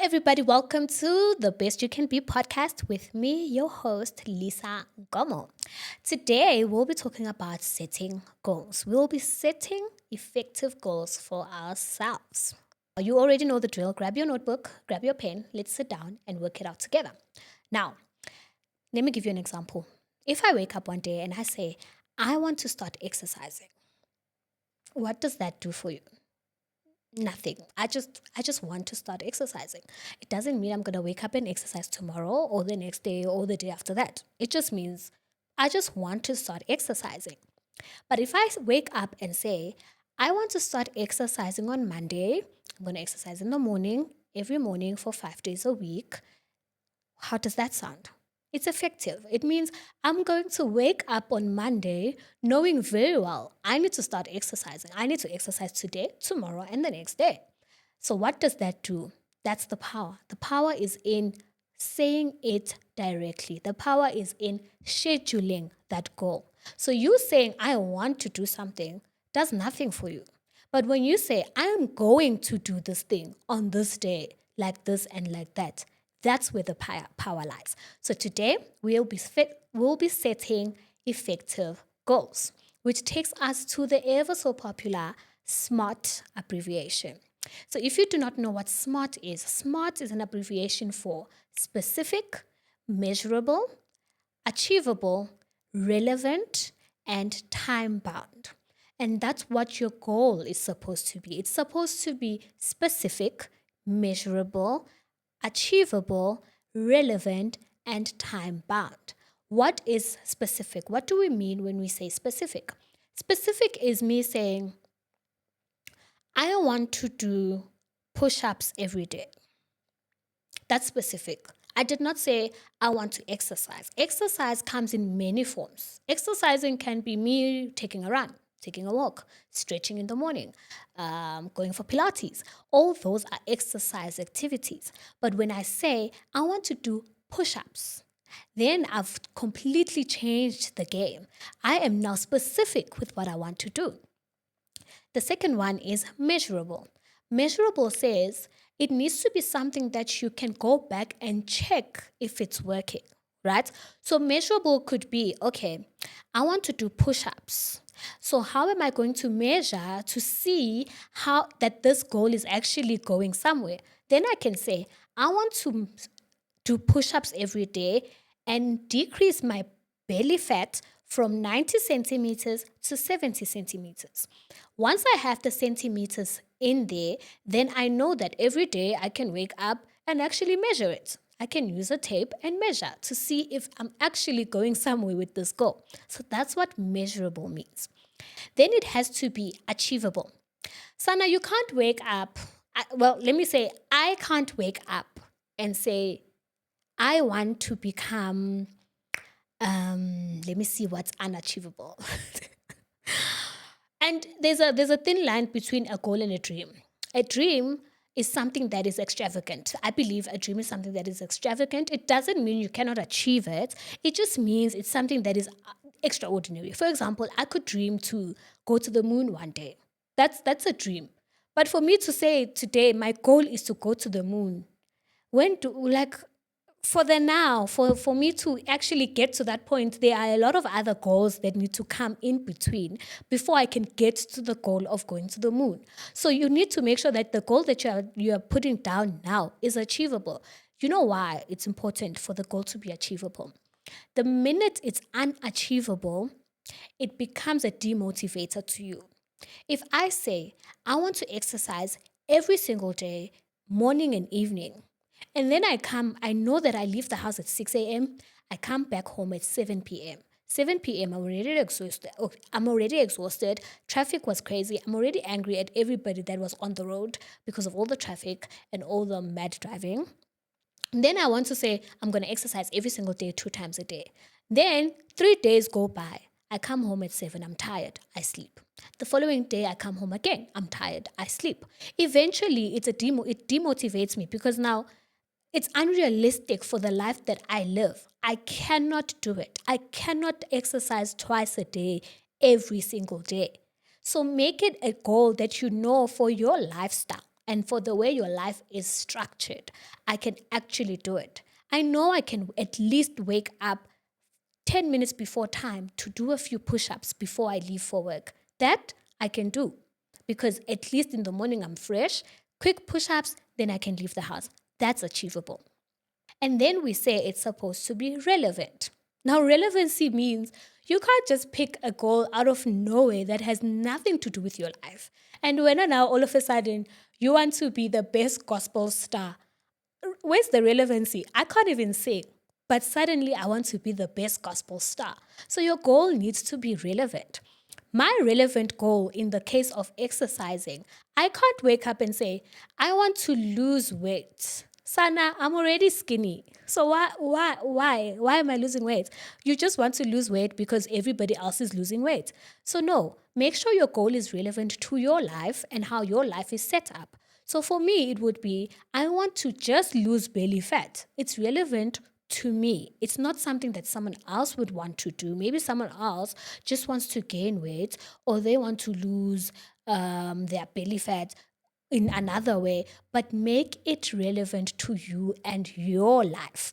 everybody. Welcome to the Best You Can Be podcast with me, your host, Lisa Gomo. Today, we'll be talking about setting goals. We'll be setting effective goals for ourselves. You already know the drill. Grab your notebook, grab your pen, let's sit down and work it out together. Now, let me give you an example. If I wake up one day and I say, I want to start exercising, what does that do for you? Nothing. I just want to start exercising. It doesn't mean I'm going to wake up and exercise tomorrow or the next day or the day after that. It just means I just want to start exercising. But if I wake up and say I want to start exercising on Monday, I'm going to exercise in the morning, every morning for 5 days a week, how does that sound? It's effective. It means I'm going to wake up on Monday knowing very well I need to start exercising. I need to exercise today, tomorrow, and the next day. So, what does that do? That's the power. The power is in saying it directly, the power is in scheduling that goal. So, you saying, I want to do something, does nothing for you. But when you say, I am going to do this thing on this day, like this and like that, that's where the power lies. So today we'll be setting effective goals, which takes us to the ever so popular SMART abbreviation. So if you do not know what SMART is an abbreviation for specific, measurable, achievable, relevant, and time bound. And that's what your goal is supposed to be. It's supposed to be specific, measurable, achievable, relevant, and time bound. What is specific? What do we mean when we say specific? Specific is me saying, I want to do push ups every day. That's specific. I did not say I want to exercise. Exercise comes in many forms. Exercising can be me taking a run, taking a walk, stretching in the morning, going for Pilates. All those are exercise activities. But when I say I want to do push-ups, then I've completely changed the game. I am now specific with what I want to do. The second one is measurable. Measurable says it needs to be something that you can go back and check if it's working, right? So measurable could be, okay, I want to do push-ups. So how am I going to measure to see how that this goal is actually going somewhere? Then I can say, I want to do push-ups every day and decrease my belly fat from 90 centimeters to 70 centimeters. Once I have the centimeters in there, then I know that every day I can wake up and actually measure it. I can use a tape and measure to see if I'm actually going somewhere with this goal. So that's what measurable means. Then it has to be achievable. Sana, you can't wake up. Let me say, I can't wake up and say, I want to become, let me see what's unachievable. And there's a thin line between a goal and a dream. A dream is something that is extravagant. I believe a dream is something that is extravagant. It doesn't mean you cannot achieve it. It just means it's something that is extraordinary. For example, I could dream to go to the moon one day. That's a dream. But for me to say today, my goal is to go to the moon, for the now, for me to actually get to that point, there are a lot of other goals that need to come in between before I can get to the goal of going to the moon. So you need to make sure that the goal that you are putting down now is achievable. You know why it's important for the goal to be achievable? The minute it's unachievable, it becomes a demotivator to you. If I say, I want to exercise every single day, morning and evening, and then I know that I leave the house at 6 a.m., I come back home at 7 p.m. 7 p.m., I'm already exhausted. Traffic was crazy. I'm already angry at everybody that was on the road because of all the traffic and all the mad driving. And then I want to say, I'm going to exercise every single day, 2 times a day. Then 3 days go by. I come home at 7, I'm tired, I sleep. The following day, I come home again, I'm tired, I sleep. Eventually, it demotivates me because now it's unrealistic for the life that I live. I cannot do it. I cannot exercise twice a day, every single day. So make it a goal that you know for your lifestyle and for the way your life is structured, I can actually do it. I know I can at least wake up 10 minutes before time to do a few push-ups before I leave for work. That I can do because at least in the morning I'm fresh, quick push-ups, then I can leave the house. That's achievable. And then we say it's supposed to be relevant. Now, relevancy means you can't just pick a goal out of nowhere that has nothing to do with your life. And when now all of a sudden you want to be the best gospel star, where's the relevancy? I can't even sing, but suddenly I want to be the best gospel star. So your goal needs to be relevant. My relevant goal in the case of exercising, I can't wake up and say, I want to lose weight. Sana, I'm already skinny. So why am I losing weight? You just want to lose weight because everybody else is losing weight. So no, make sure your goal is relevant to your life and how your life is set up. So for me, it would be, I want to just lose belly fat. It's relevant to me. It's not something that someone else would want to do. Maybe someone else just wants to gain weight or they want to lose their belly fat in another way, but make it relevant to you and your life.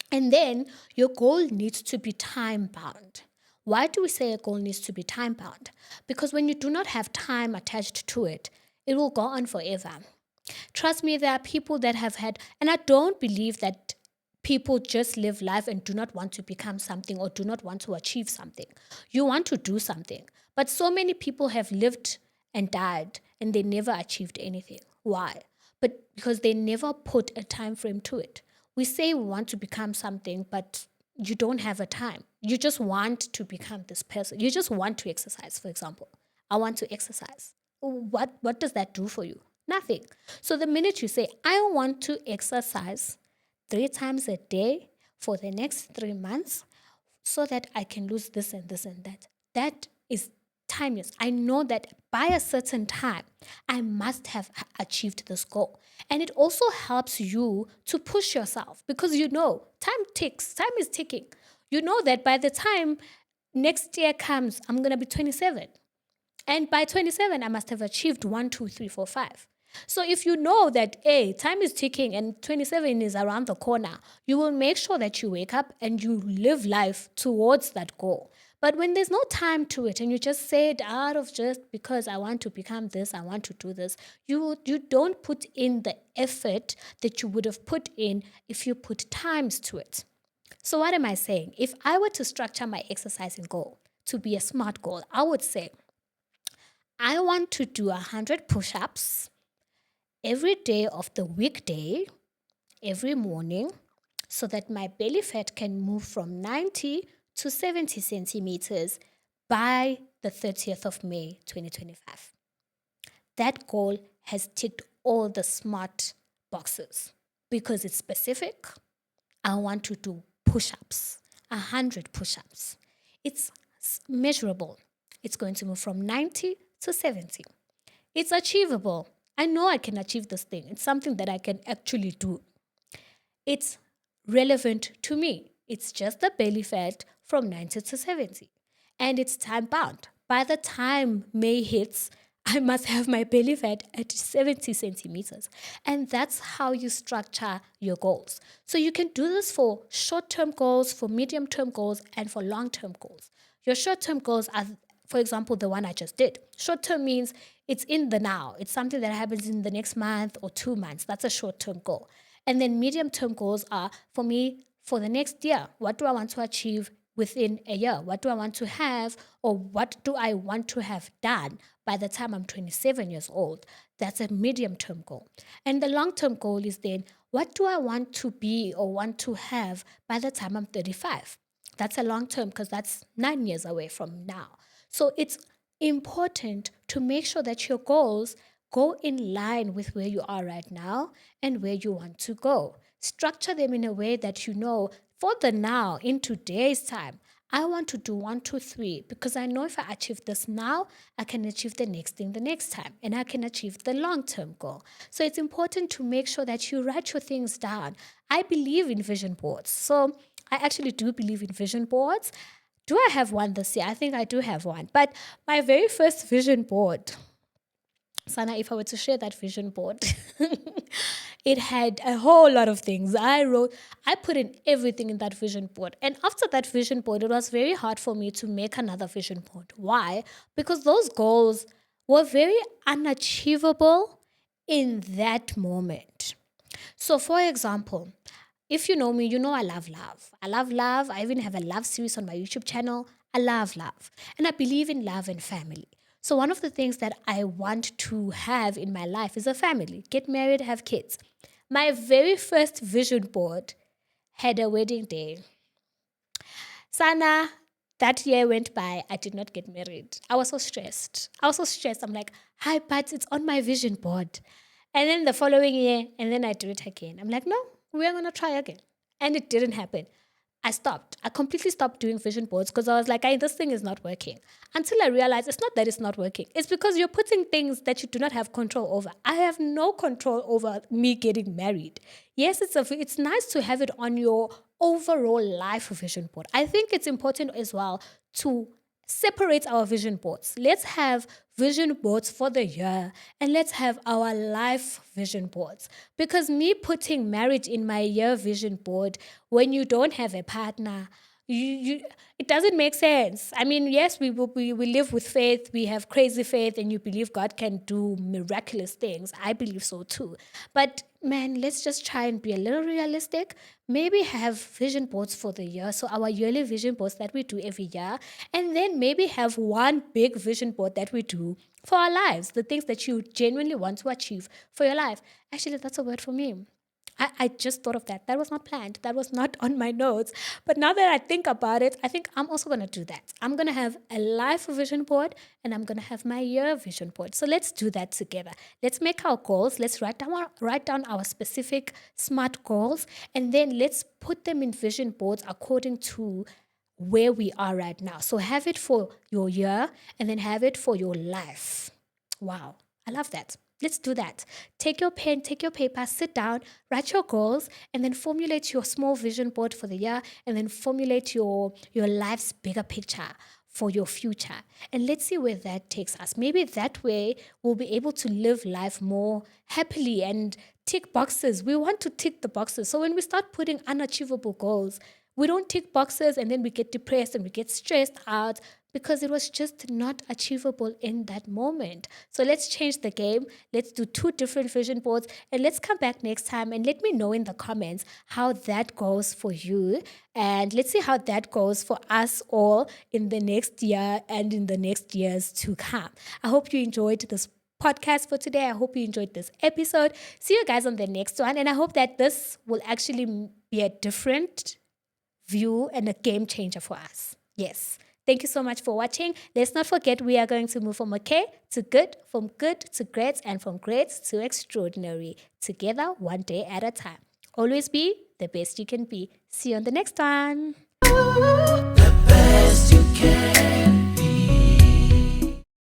And then your goal needs to be time bound. Why do we say a goal needs to be time bound? Because when you do not have time attached to it, it will go on forever. Trust me, there are people that have had, and I don't believe that people just live life and do not want to become something or do not want to achieve something. You want to do something. But so many people have lived and died and they never achieved anything. Why? But because they never put a time frame to it. We say we want to become something, but you don't have a time. You just want to become this person. You just want to exercise, for example. I want to exercise. What does that do for you? Nothing. So the minute you say, I want to exercise 3 times a day for the next 3 months so that I can lose this and this and that, that is timeless. I know that by a certain time, I must have achieved this goal. And it also helps you to push yourself because you know time ticks, time is ticking. You know that by the time next year comes, I'm going to be 27. And by 27, I must have achieved 1, 2, 3, 4, 5. So if you know that, hey, time is ticking and 27 is around the corner, you will make sure that you wake up and you live life towards that goal. But when there's no time to it and you just say it out of just because I want to become this, I want to do this, you don't put in the effort that you would have put in if you put times to it. So what am I saying? If I were to structure my exercising goal to be a smart goal, I would say, I want to do 100 push-ups every day of the weekday, every morning, so that my belly fat can move from 90 to 70 centimeters by the 30th of May, 2025. That goal has ticked all the smart boxes because it's specific. I want to do push-ups, 100 push-ups. It's measurable. It's going to move from 90 to 70. It's achievable. I know I can achieve this thing. It's something that I can actually do. It's relevant to me. It's just the belly fat from 90 to 70. And it's time bound. By the time May hits, I must have my belly fat at 70 centimeters. And that's how you structure your goals. So you can do this for short-term goals, for medium-term goals, and for long-term goals. Your short-term goals are, for example, the one I just did. Short-term means it's in the now. It's something that happens in the next month or 2 months. That's a short-term goal. And then medium-term goals are, for me, for the next year. What do I want to achieve within a year? What do I want to have, or what do I want to have done by the time I'm 27 years old? That's a medium-term goal. And the long-term goal is then, what do I want to be or want to have by the time I'm 35? That's a long-term because that's 9 years away from now. So it's important to make sure that your goals go in line with where you are right now and where you want to go. Structure them in a way that you know, for the now, in today's time, I want to do 1, 2, 3 because I know if I achieve this now, I can achieve the next thing the next time and I can achieve the long-term goal. So it's important to make sure that you write your things down. I believe in vision boards. So I actually do believe in vision boards. Do I have one this year? I think I do have one. But my very first vision board Sana, if I were to share that vision board, it had a whole lot of things. I put in everything in that vision board. And after that vision board, it was very hard for me to make another vision board. Why? Because those goals were very unachievable in that moment. So, for example, if you know me, you know I love love. I love love. I even have a love series on my YouTube channel. I love love. And I believe in love and family. So, one of the things that I want to have in my life is a family, get married, have kids. My very first vision board had a wedding day. Sana, that year went by. I did not get married. I was so stressed. I'm like, hi, but it's on my vision board. And then the following year, and then I do it again. I'm like, no, we're going to try again. And it didn't happen. I stopped. I completely stopped doing vision boards because I was like, hey, this thing is not working. Until I realized it's not that it's not working. It's because you're putting things that you do not have control over. I have no control over me getting married. Yes, it's nice to have it on your overall life vision board. I think it's important as well to separate our vision boards. Let's have vision boards for the year and let's have our life vision boards. Because me putting marriage in my year vision board when you don't have a partner, it doesn't make sense. I mean, yes, we live with faith, we have crazy faith, and you believe God can do miraculous things. I believe so too. But man, let's just try and be a little realistic. Maybe have vision boards for the year. So our yearly vision boards that we do every year, and then maybe have one big vision board that we do for our lives, the things that you genuinely want to achieve for your life. Actually, that's a word for me. I just thought of that. That was not planned. That was not on my notes. But now that I think about it, I think I'm also going to do that. I'm going to have a life vision board and I'm going to have my year vision board. So let's do that together. Let's make our goals. Let's write down our specific SMART goals, and then let's put them in vision boards according to where we are right now. So have it for your year and then have it for your life. Wow, I love that. Let's do that. Take your pen, take your paper, sit down, write your goals, and then formulate your small vision board for the year, and then formulate your life's bigger picture for your future. And let's see where that takes us. Maybe that way we'll be able to live life more happily and tick boxes. We want to tick the boxes. So when we start putting unachievable goals, we don't tick boxes and then we get depressed and we get stressed out because it was just not achievable in that moment. So let's change the game. Let's do 2 different vision boards and let's come back next time and let me know in the comments how that goes for you. And let's see how that goes for us all in the next year and in the next years to come. I hope you enjoyed this podcast for today. I hope you enjoyed this episode. See you guys on the next one. And I hope that this will actually be a different view and a game changer for us. Yes. Thank you so much for watching. Let's not forget we are going to move from okay to good, from good to great, and from great to extraordinary. Together, one day at a time. Always be the best you can be. See you on the next one. The best you can.